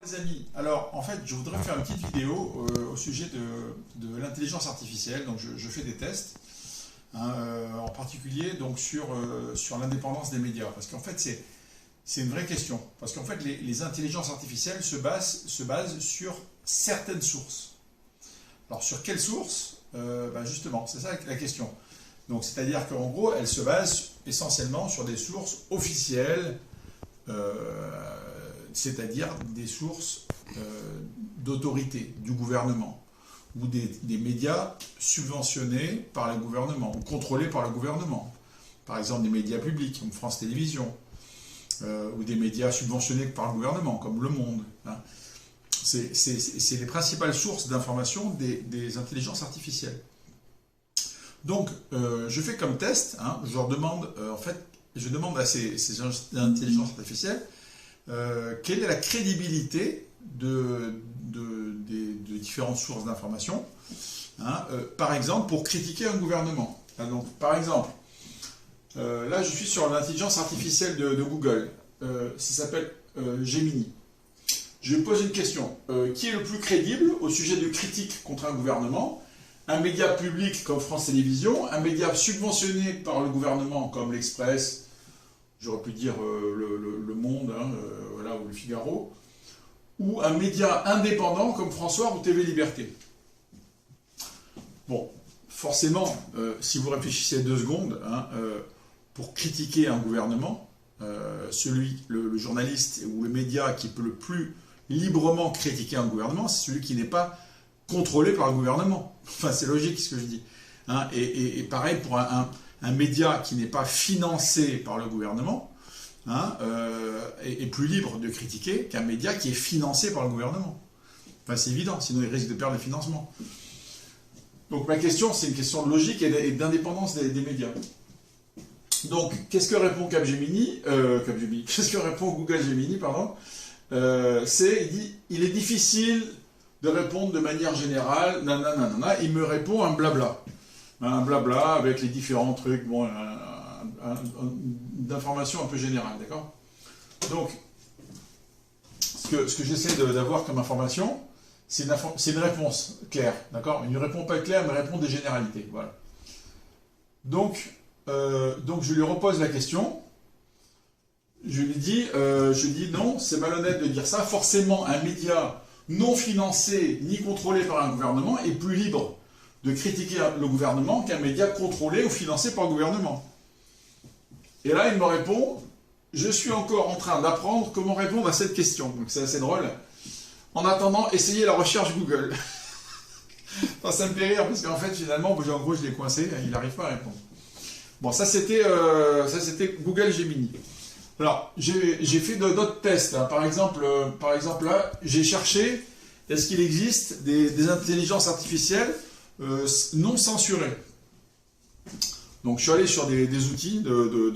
Les amis, alors en fait je voudrais faire une petite vidéo au sujet de l'intelligence artificielle. Donc je fais des tests, hein, en particulier donc sur l'indépendance des médias, parce qu'en fait c'est une vraie question, parce qu'en fait les intelligences artificielles se basent sur certaines sources. Alors sur quelles sources? Justement, c'est ça la question. Donc c'est-à-dire qu'en gros elles se basent essentiellement sur des sources officielles, c'est-à-dire des sources d'autorité du gouvernement, ou des médias subventionnés par le gouvernement, ou contrôlés par le gouvernement. Par exemple des médias publics, comme France Télévisions, ou des médias subventionnés par le gouvernement, comme Le Monde. Hein. C'est les principales sources d'information des intelligences artificielles. Donc, je fais comme test, hein, je leur demande, je demande à ces intelligences artificielles quelle est la crédibilité de différentes sources d'information, hein, par exemple, pour critiquer un gouvernement. Ah, donc, par exemple, là, je suis sur l'intelligence artificielle de Google, ça s'appelle Gemini. Je vais poser une question. Qui est le plus crédible au sujet de critiques contre un gouvernement? Un média public comme France Télévisions, un média subventionné par le gouvernement comme l'Express, j'aurais pu dire le Monde, hein, voilà, ou le Figaro, ou un média indépendant comme François ou TV Liberté. Bon, forcément, si vous réfléchissez 2 secondes, hein, pour critiquer un gouvernement, le journaliste ou le média qui peut le plus librement critiquer un gouvernement, c'est celui qui n'est pas contrôlé par le gouvernement. Enfin, c'est logique ce que je dis. Hein, et pareil pour un média qui n'est pas financé par le gouvernement, hein, est plus libre de critiquer qu'un média qui est financé par le gouvernement. Enfin, c'est évident, sinon il risque de perdre le financement. Donc ma question, c'est une question de logique et d'indépendance des médias. Donc, qu'est-ce que répond Capgemini, qu'est-ce que répond Google Gemini, pardon, il dit, il est difficile de répondre de manière générale, nanana, il me répond un blabla. Un blabla avec les différents trucs, bon, d'informations un peu générales, d'accord? Donc, ce que j'essaie d'avoir comme information, c'est une réponse claire, d'accord? Il ne répond pas clair, mais répond des généralités, voilà. Donc je lui repose la question, je lui dis non, c'est malhonnête de dire ça, forcément un média non financé ni contrôlé par un gouvernement est plus libre de critiquer le gouvernement qu'un média contrôlé ou financé par le gouvernement. Et là, il me répond, je suis encore en train d'apprendre comment répondre à cette question. Donc c'est assez drôle. En attendant, essayez la recherche Google. Enfin, ça me fait rire, parce qu'en fait, finalement, en gros, je l'ai coincé, il n'arrive pas à répondre. Bon, ça c'était Google Gemini. Alors, j'ai fait d'autres tests. Hein. Par exemple là, j'ai cherché, est-ce qu'il existe des intelligences artificielles non censurées. Donc je suis allé sur des outils de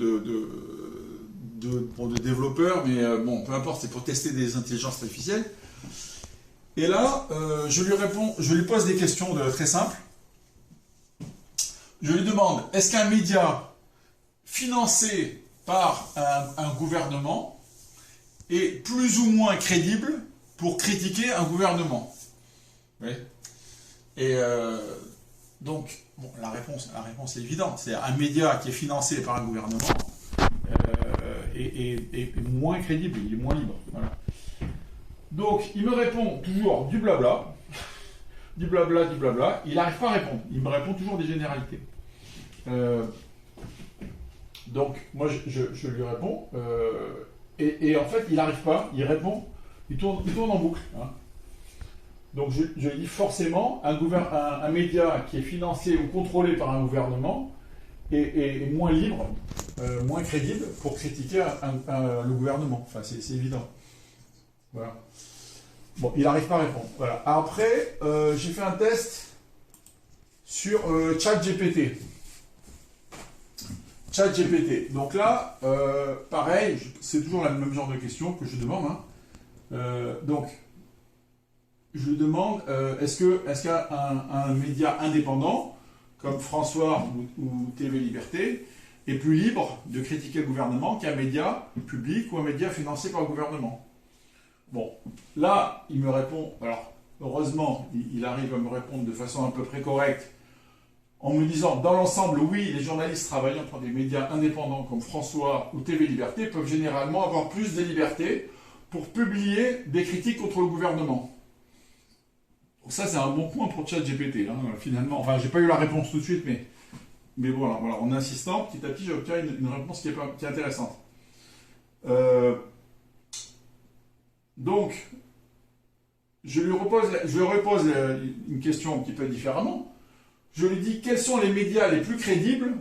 développeurs, mais bon, peu importe, c'est pour tester des intelligences artificielles. Et là, je lui pose des questions très simples. Je lui demande, est-ce qu'un média financé par un gouvernement est plus ou moins crédible pour critiquer un gouvernement? Oui. Et donc, bon, la réponse est évidente. C'est un média qui est financé par un gouvernement est moins crédible, il est moins libre. Voilà. Donc, il me répond toujours du blabla, du blabla, il n'arrive pas à répondre. Il me répond toujours des généralités. Donc, moi, je lui réponds, et en fait, il n'arrive pas, il répond, il tourne en boucle. Hein. Donc je dis forcément, un média qui est financé ou contrôlé par un gouvernement est moins libre, moins crédible pour critiquer le gouvernement. Enfin, c'est évident. Voilà. Bon, il n'arrive pas à répondre. Voilà. Après, j'ai fait un test sur ChatGPT. ChatGPT. Donc là, pareil, c'est toujours le même genre de questions que je demande. Hein. Donc, je lui demande, est-ce qu'un média indépendant, comme François ou TV Liberté, est plus libre de critiquer le gouvernement qu'un média public ou un média financé par le gouvernement? Bon, là, il me répond, alors, heureusement, il arrive à me répondre de façon à peu près correcte, en me disant, dans l'ensemble, oui, les journalistes travaillant pour des médias indépendants comme François ou TV Liberté peuvent généralement avoir plus de liberté pour publier des critiques contre le gouvernement. Donc ça, c'est un bon point pour ChatGPT, hein, finalement. Enfin, j'ai pas eu la réponse tout de suite, mais voilà, en insistant, petit à petit, j'obtiens une réponse qui est intéressante. Donc, je lui repose une question un petit peu différemment. Je lui dis quels sont les médias les plus crédibles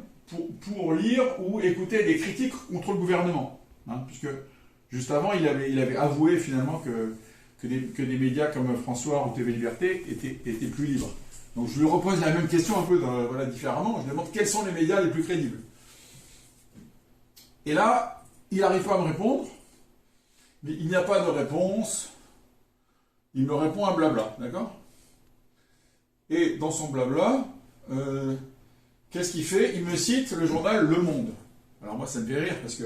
pour lire ou écouter des critiques contre le gouvernement. Hein, puisque juste avant, il avait avoué finalement que des médias comme François ou TV Liberté étaient plus libres. Donc je lui repose la même question un peu différemment. Je lui demande quels sont les médias les plus crédibles. Et là, il n'arrive pas à me répondre. Mais il n'y a pas de réponse. Il me répond un blabla, d'accord? Et dans son blabla, qu'est-ce qu'il fait? Il me cite le journal Le Monde. Alors moi, ça me fait rire parce que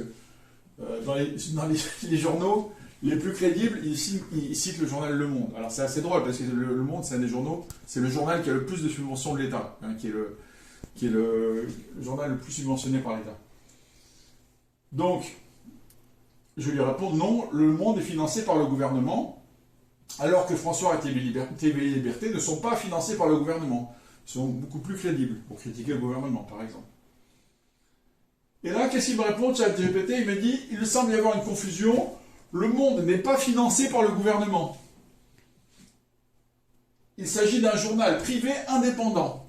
dans les journaux les plus crédibles, il cite le journal Le Monde. Alors c'est assez drôle parce que Le Monde, c'est un des journaux, c'est le journal qui a le plus de subventions de l'État, hein, qui est le journal le plus subventionné par l'État. Donc, je lui réponds non, Le Monde est financé par le gouvernement, alors que François et TV Liberté ne sont pas financés par le gouvernement. Ils sont beaucoup plus crédibles pour critiquer le gouvernement, par exemple. Et là, qu'est-ce qu'il me répond, ChatGPT? Il me dit, il semble y avoir une confusion, Le Monde n'est pas financé par le gouvernement. Il s'agit d'un journal privé indépendant.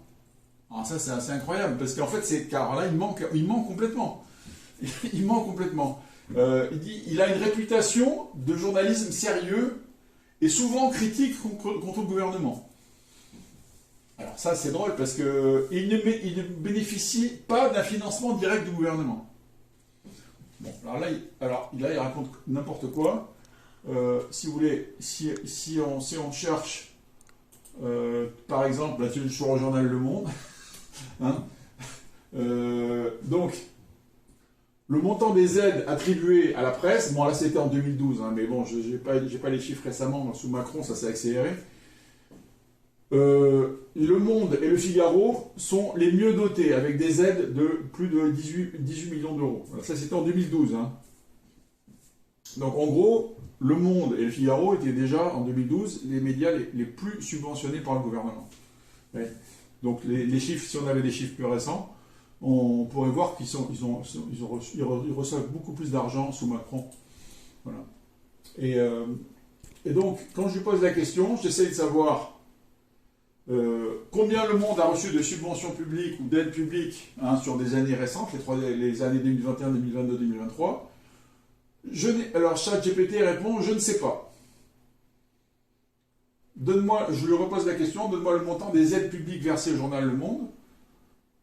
Alors ça, c'est assez incroyable, parce qu'en fait, car là, il manque complètement. Il manque complètement. Il dit, il a une réputation de journalisme sérieux et souvent critique contre le gouvernement. Alors ça, c'est drôle parce qu'il ne bénéficie pas d'un financement direct du gouvernement. Bon, alors là, il raconte n'importe quoi. Si vous voulez, si on cherche, par exemple, là, sur le journal Le Monde, hein, donc, le montant des aides attribuées à la presse, bon là c'était en 2012, hein, mais bon, je n'ai pas les chiffres récemment, donc sous Macron ça s'est accéléré. Le Monde et le Figaro sont les mieux dotés, avec des aides de plus de 18 millions d'euros. Voilà, ça c'était en 2012. Hein. Donc en gros, Le Monde et le Figaro étaient déjà en 2012 les médias les plus subventionnés par le gouvernement. Ouais. Donc les chiffres, si on avait des chiffres plus récents, on pourrait voir qu'ils reçoivent beaucoup plus d'argent sous Macron. Voilà. Et donc, quand je lui pose la question, j'essaie de savoir combien Le Monde a reçu de subventions publiques ou d'aides publiques, hein, sur des années récentes, les années 2021, 2022, 2023. Alors, ChatGPT répond, je ne sais pas. Je lui repose la question, donne-moi le montant des aides publiques versées au journal Le Monde.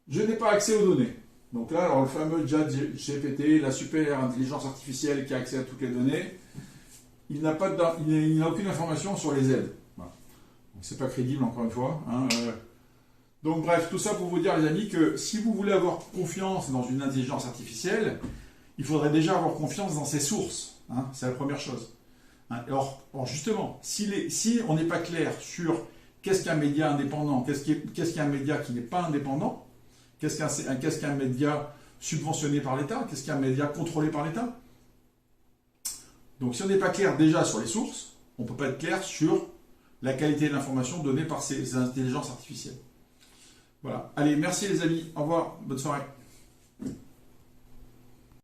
Je n'ai pas accès aux données. Donc là, alors le fameux ChatGPT, la super intelligence artificielle qui a accès à toutes les données, il n'a aucune information sur les aides. Voilà. Donc c'est pas crédible encore une fois. Hein, Donc bref, tout ça pour vous dire les amis que si vous voulez avoir confiance dans une intelligence artificielle, il faudrait déjà avoir confiance dans ses sources. Hein, c'est la première chose. Hein, alors justement, si on n'est pas clair sur qu'est-ce qu'un média indépendant, qu'est-ce qu'un média qui n'est pas indépendant, qu'est-ce qu'un média subventionné par l'État? Qu'est-ce qu'un média contrôlé par l'État? Donc si on n'est pas clair déjà sur les sources, on ne peut pas être clair sur la qualité de l'information donnée par ces intelligences artificielles. Voilà. Allez, merci les amis. Au revoir. Bonne soirée.